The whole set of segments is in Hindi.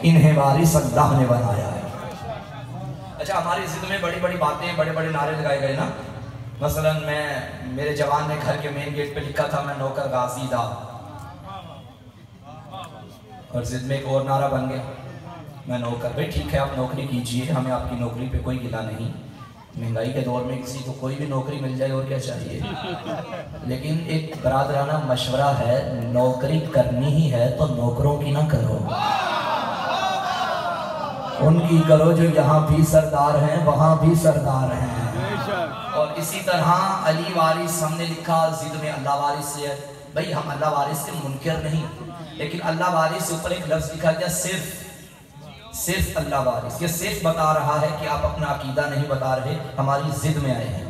इन्हें वारिस अल्लाह ने बनाया है। अच्छा, हमारी जिद में बड़ी बड़ी बातें, बड़े बड़े नारे लगाए गए ना। मसलन मेरे जवान ने घर के मेन गेट पे लिखा था मैं नौकर गाजी था, और जिद में एक और नारा बन गया मैं नौकर। भाई ठीक है, आप नौकरी कीजिए, हमें आपकी नौकरी पे कोई गिला नहीं। महंगाई के दौर में किसी को कोई भी नौकरी मिल जाए और क्या चाहिए। लेकिन एक बरादराना मशवरा है, नौकरी करनी ही है तो नौकरों की ना करो, उनकी करो जो यहाँ भी सरदार हैं वहाँ भी सरदार हैं। और इसी तरह अली वारिस हमने लिखा जिद में अल्लाह वारिस से। भाई हम अल्लाह वारिस के मुनकर नहीं, लेकिन अल्लाह वारिस से ऊपर एक लफ्ज लिखा गया सिर्फ अल्लाह वारिस। ये सिर्फ बता रहा है कि आप अपना अकीदा नहीं बता रहे, हमारी जिद में आए हैं।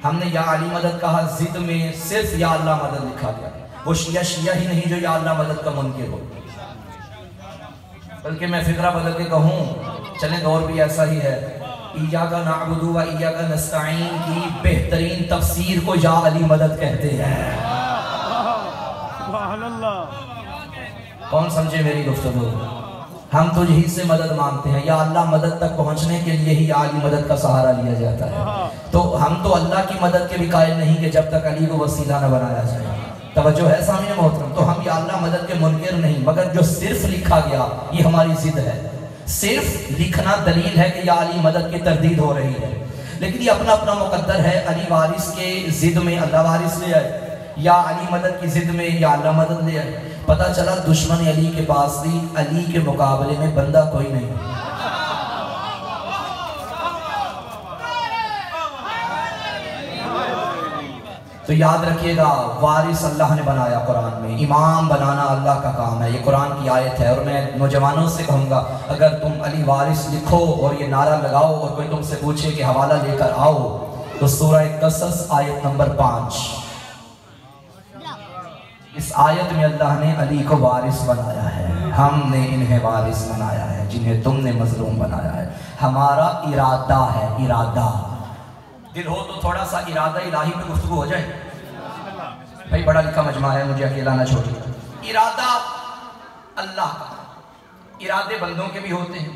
हमने या अली मदद कहा, जिद में सिर्फ या अल्लाह मदद लिखा गया। वो शिया ही नहीं जो या अल्लाह मदद का मुनकर हो, बल्कि मैं फिक्रा बदल के कहूँ, चले दौर भी ऐसा ही है। इय्याका नअबुदु व इय्याका नस्तईन की बेहतरीन तफसीर को या अली मदद कहते हैं। कौन समझे मेरी गुफ्तगू? हम तुझी से मदद मांगते हैं, या अल्लाह मदद तक पहुंचने के लिए ही या अली मदद का सहारा लिया जाता है। तो हम तो अल्लाह की मदद के भी कायल नहीं कि जब तक अली को वसीला न बनाया जाए। तवज्जो है सामने मोहतरम? तो हम या अल्लाह मदद के मुनकर नहीं, मगर जो सिर्फ लिखा गया ये हमारी जिद है। सिर्फ लिखना दलील है कि या अली मदद की तरदीद हो रही है, लेकिन ये अपना अपना मुकद्दर है। अली वारिस के जिद में अल्लाह वारिस ले आए, या अली मदद की जिद में या अल्लाह मदद ले आए। पता चला दुश्मन अली के पास भी अली के मुकाबले में बंदा कोई नहीं। तो याद रखिएगा, वारिस अल्लाह ने बनाया कुरान में, इमाम बनाना अल्लाह का काम है। ये कुरान की आयत है। और मैं नौजवानों से कहूँगा, अगर तुम अली वारिस लिखो और ये नारा लगाओ और कोई तुमसे पूछे कि हवाला लेकर आओ, तो सूरह क़सस आयत नंबर 5, इस आयत में अल्लाह ने अली को वारिस बनाया है। हमने इन्हें वारिस बनाया है जिन्हें तुमने मजलूम बनाया है। हमारा इरादा है, इरादा दिल हो तो थोड़ा सा इरादा इलाही पे गुफ्तगू हो जाए। भाई बड़ा लिखा मजमा है, मुझे अकेला ना छोड़िए। इरादा अल्लाह का, इरादे बंदों के भी होते हैं।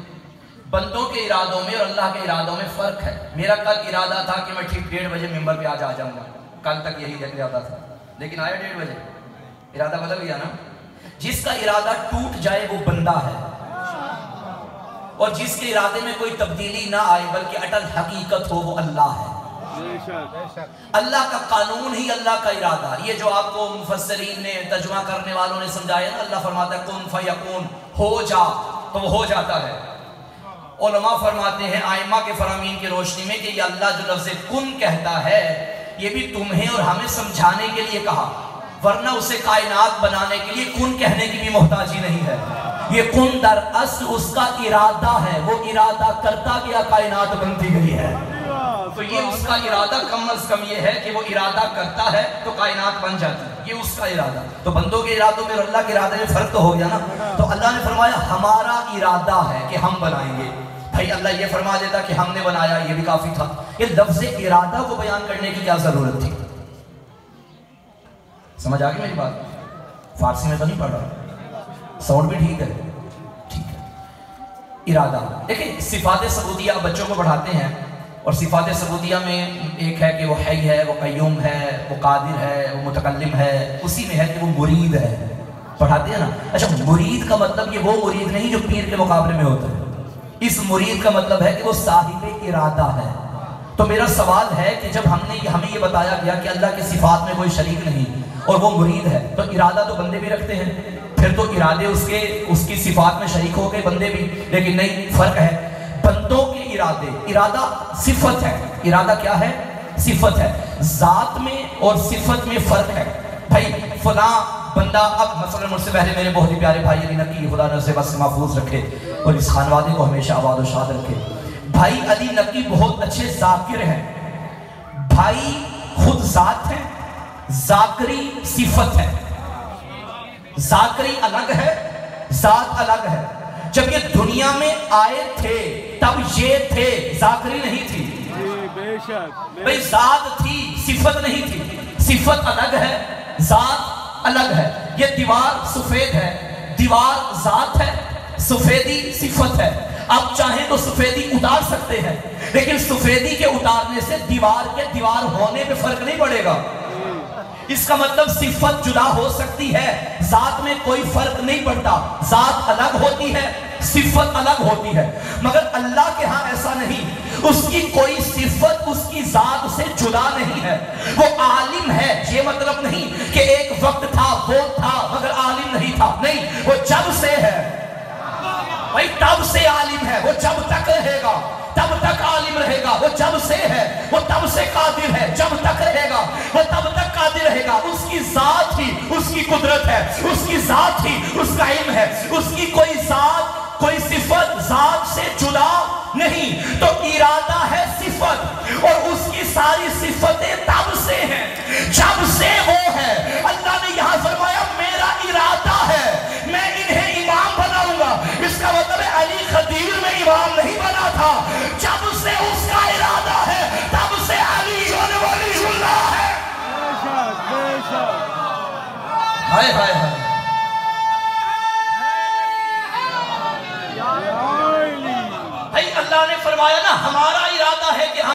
बंदों के इरादों में और अल्लाह के इरादों में फर्क है। मेरा कल इरादा था कि मैं ठीक 1:30 बजे मिंबर पे आज आ जाऊंगा, कल तक यही इरादा था, लेकिन आया 1:30 बजे, इरादा बदल गया ना। जिसका इरादा टूट जाए वो बंदा है, और जिसके इरादे में कोई तब्दीली ना आए बल्कि अटल हकीकत हो वो अल्लाह है। अल्लाह का कानून ही अल्लाह का इरादा। ये जो आपको मुफस्सिरीन ने, तर्जुमा करने वालों ने समझाया ना, अल्लाह फरमाता है कुन फयकून, हो जा तो वो हो जाता है। उलमा फरमाते हैं आइमा के फरामीन की रोशनी में कि ये अल्लाह जो लफ्ज़ कुन कहता है ये भी तुम्हें और हमें समझाने के लिए कहा, वरना उसे कायनात बनाने के लिए कुन कहने की भी मोहताजी नहीं है। ये कुन दर असल उसका इरादा है, वो इरादा करता गया कायनात बनती गई है। तो ये उसका इरादा कम अज कम ये है कि वो इरादा करता है तो कायनात बन जाती है, ये उसका इरादा। तो बंदों के इरादों में और अल्लाह के इरादे में फर्क तो हो गया ना। तो अल्लाह ने फरमाया हमारा इरादा है कि हम बनाएंगे। भाई अल्लाह ये फरमा देता कि हमने बनाया, ये भी काफी था। ये लफ्ज़ इरादा को बयान करने की क्या जरूरत थी? समझ आ गई मेरी बात? फारसी में तो नहीं पढ़ रहा, साउंड भी ठीक है, ठीक है। इरादा देखिए, सिफात सबूदिया बच्चों को पढ़ाते हैं, और सिफात सबूदिया में एक है कि वो हई है, वो कय्यूम है, वो कादिर है, वो मुतकल्लिम है। उसी में है कि वो मुरीद है, पढ़ाते हैं ना। अच्छा, मुरीद का मतलब ये वो मुरीद नहीं जो पीर के मुकाबले में होता है। इस मुरीद का मतलब है कि वो साहिब इरादा है। तो मेरा सवाल है कि जब हमें ये बताया गया कि अल्लाह की सिफात में कोई शरीक नहीं और वो मुरीद है, तो इरादा तो बंदे भी रखते हैं, फिर तो इरादे उसकी सिफात में शरीक हो गए बंदे भी। लेकिन नहीं, फर्क है। बंदों के इरादे, इरादा सिफत है, इरादा क्या है? सिफत है। जात में और सिफत में फर्क है। भाई फला बंदा, अब मसलन मुझसे पहले मेरे बहुत ही प्यारे भाई अली नकी, खुदा ने उसे बस महफूज रखे और इस खानवादे को हमेशा आबाद और शाद रखे। भाई अली नकी बहुत अच्छे जाकिर हैं। भाई खुद जात है, जाकरी सिफत है। जाकरी अलग है, जात अलग है। जब ये दुनिया में आए थे तब ये थे, जाकरी नहीं थी। भाई जात थी, सिफत नहीं थी। सिफत अलग है, जात अलग है। ये दीवार सफेद है, दीवार जात है, सफेदी सिफत है, आप चाहें तो सफेदी उतार सकते हैं, लेकिन सफेदी के उतारने से दीवार के दीवार होने पे फर्क नहीं पड़ेगा। इसका मतलब सिफत जुदा हो सकती है, जात में कोई फर्क नहीं पड़ता। जात अलग होती है, सिफत अलग होती है, मगर अल्लाह के यहां ऐसा नहीं। उसकी कोई सिफत उसकी जात से जुदा नहीं है। वो आलिम है, ये मतलब नहीं कि एक वक्त था वो था मगर आलिम नहीं था, नहीं, वो जब से है भाई, तब से आलिम है, वो जब तक रहेगा तब तक आलिम रहेगा। वो जब से है, वो तब से कादिर है, जब तक रहेगा वो तब तक कादिर रहेगा। उसकी जात ही उसकी कुदरत है, उसकी जात ही उसका इल्म है, उसकी कोई जात कोई सिफत जात से जुदा नहीं। तो इरादा है सिफत, और उसकी सारी सिफतें तब से हैं जब से वो है। अल्लाह ने यहां फरमाया मेरा इरादा है, मैं इन्हें इमाम बनाऊंगा। इसका मतलब है अली खदीर में इमाम नहीं बना था, जब से उसका इरादा है तब से अली वलीउल्लाह है। हाय हाय हाय, भाई अल्लाह ने फरमाया ना, हमारा इरादा है कि